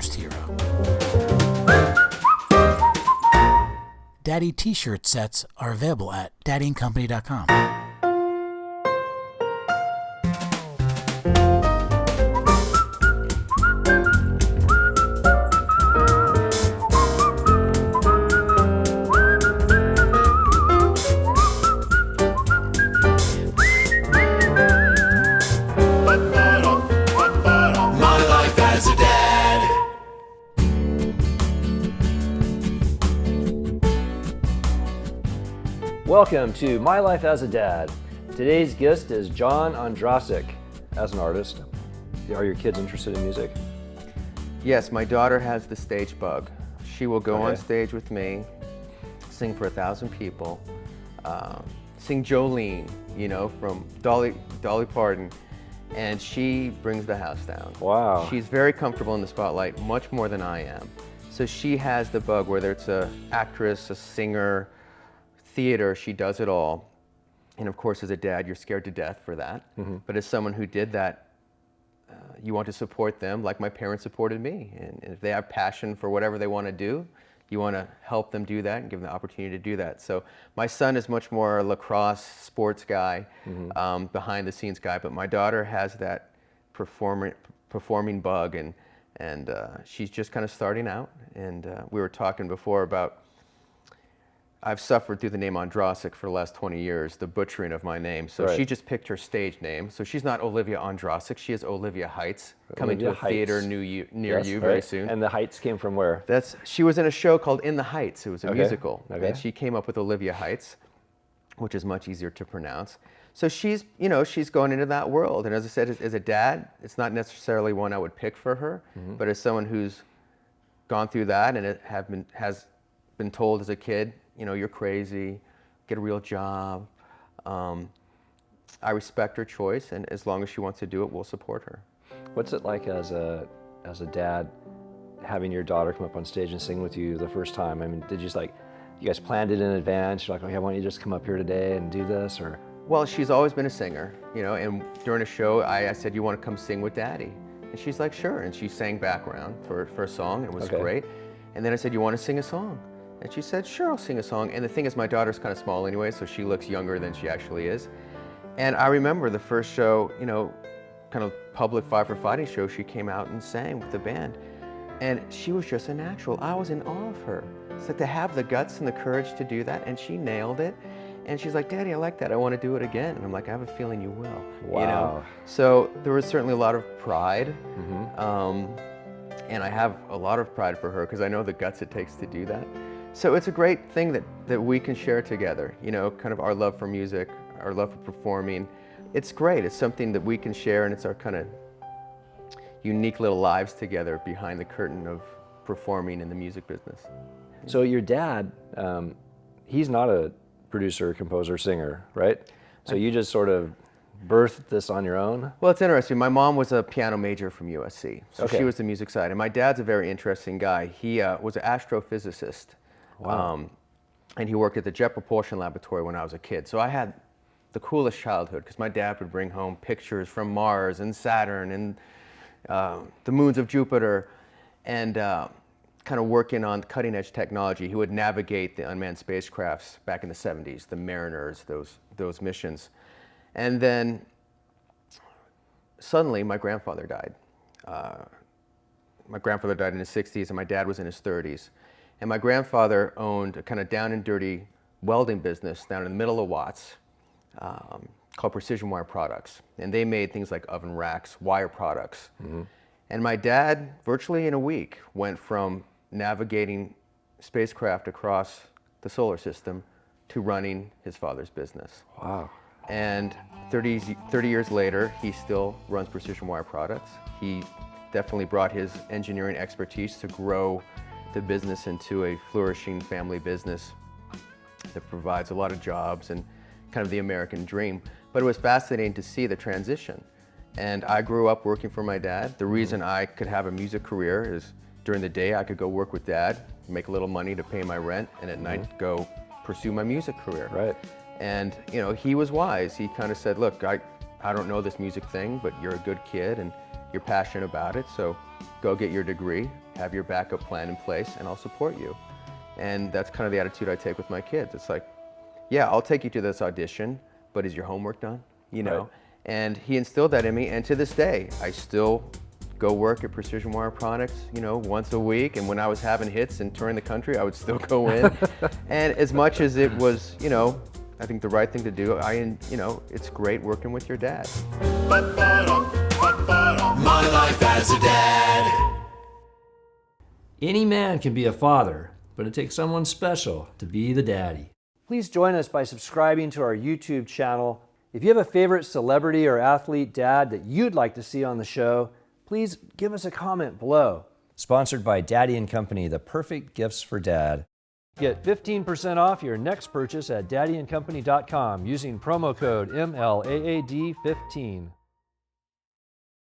first hero. Daddy t-shirt sets are available at daddyandcompany.com. Welcome to My Life as a Dad. Today's guest is John Ondrasik. As an artist, are your kids interested in music? Yes, my daughter has the stage bug. She will go on stage with me, sing for 1,000 people, sing Jolene, from Dolly Parton, and she brings the house down. Wow. She's very comfortable in the spotlight, much more than I am. So she has the bug, whether it's an actress, a singer, theater, she does it all. And of course, as a dad, you're scared to death for that. Mm-hmm. But as someone who did that, you want to support them like my parents supported me. And if they have passion for whatever they want to do, you want to help them do that and give them the opportunity to do that. So my son is much more a lacrosse sports guy, behind the scenes guy, but my daughter has that performing bug, and she's just kind of starting out. And we were talking before about I've suffered through the name Ondrasik for the last 20 years, the butchering of my name. So She just picked her stage name. So she's not Olivia Ondrasik, she is Olivia Heights, coming to a theater near you very soon. And the Heights came from where? She was in a show called In the Heights. It was a musical. And she came up with Olivia Heights, which is much easier to pronounce. So she's going into that world. And as I said, as a dad, it's not necessarily one I would pick for her, but as someone who's gone through that and has been told as a kid, you're crazy, get a real job. I respect her choice, and as long as she wants to do it, we'll support her. What's it like as a dad, having your daughter come up on stage and sing with you the first time? I mean, did you you guys planned it in advance? You're like, okay, why don't you just come up here today and do this, or? Well, she's always been a singer, and during a show, I said, you want to come sing with Daddy? And she's like, sure, and she sang background for a song, and it was great. And then I said, you want to sing a song? And she said, sure, I'll sing a song. And the thing is, my daughter's kind of small anyway, so she looks younger than she actually is. And I remember the first show, kind of public Five for Fighting show, she came out and sang with the band. And she was just a natural. I was in awe of her. So to have the guts and the courage to do that, and she nailed it. And she's like, Daddy, I like that. I want to do it again. And I'm like, I have a feeling you will. Wow. So there was certainly a lot of pride. And I have a lot of pride for her because I know the guts it takes to do that. So it's a great thing that we can share together, kind of our love for music, our love for performing. It's great. It's something that we can share, and it's our kind of unique little lives together behind the curtain of performing in the music business. So your dad, he's not a producer, composer, singer, right? So you just sort of birthed this on your own? Well, it's interesting. My mom was a piano major from USC, so she was the music side. And my dad's a very interesting guy. He was an astrophysicist. Wow. And he worked at the Jet Propulsion Laboratory when I was a kid. So I had the coolest childhood because my dad would bring home pictures from Mars and Saturn and the moons of Jupiter, and kind of working on cutting edge technology. He would navigate the unmanned spacecrafts back in the 70s, the Mariners, those missions. And then suddenly my grandfather died. My grandfather died in his 60s and my dad was in his 30s. And my grandfather owned a kind of down and dirty welding business down in the middle of Watts called Precision Wire Products. And they made things like oven racks, wire products. And my dad, virtually in a week, went from navigating spacecraft across the solar system to running his father's business. Wow. And 30 years later, he still runs Precision Wire Products. He definitely brought his engineering expertise to grow the business into a flourishing family business that provides a lot of jobs and kind of the American dream. But it was fascinating to see the transition. And I grew up working for my dad. The reason I could have a music career is during the day I could go work with Dad, make a little money to pay my rent, and at night go pursue my music career. Right. And he was wise. He kind of said, look, I don't know this music thing, but you're a good kid and you're passionate about it, so go get your degree, have your backup plan in place, and I'll support you. And that's kind of the attitude I take with my kids. It's like, yeah, I'll take you to this audition, but is your homework done? You know? Right. And he instilled that in me, and to this day, I still go work at Precision Wire Products, you know, once a week. And when I was having hits and touring the country, I would still go in. And as much as it was, you know, I think the right thing to do, you know, it's great working with your dad. My life as a dad. Any man can be a father, but it takes someone special to be the daddy. Please join us by subscribing to our YouTube channel. If you have a favorite celebrity or athlete dad that you'd like to see on the show, please give us a comment below. Sponsored by Daddy & Company, the perfect gifts for dad. Get 15% off your next purchase at daddyandcompany.com using promo code MLAAD15.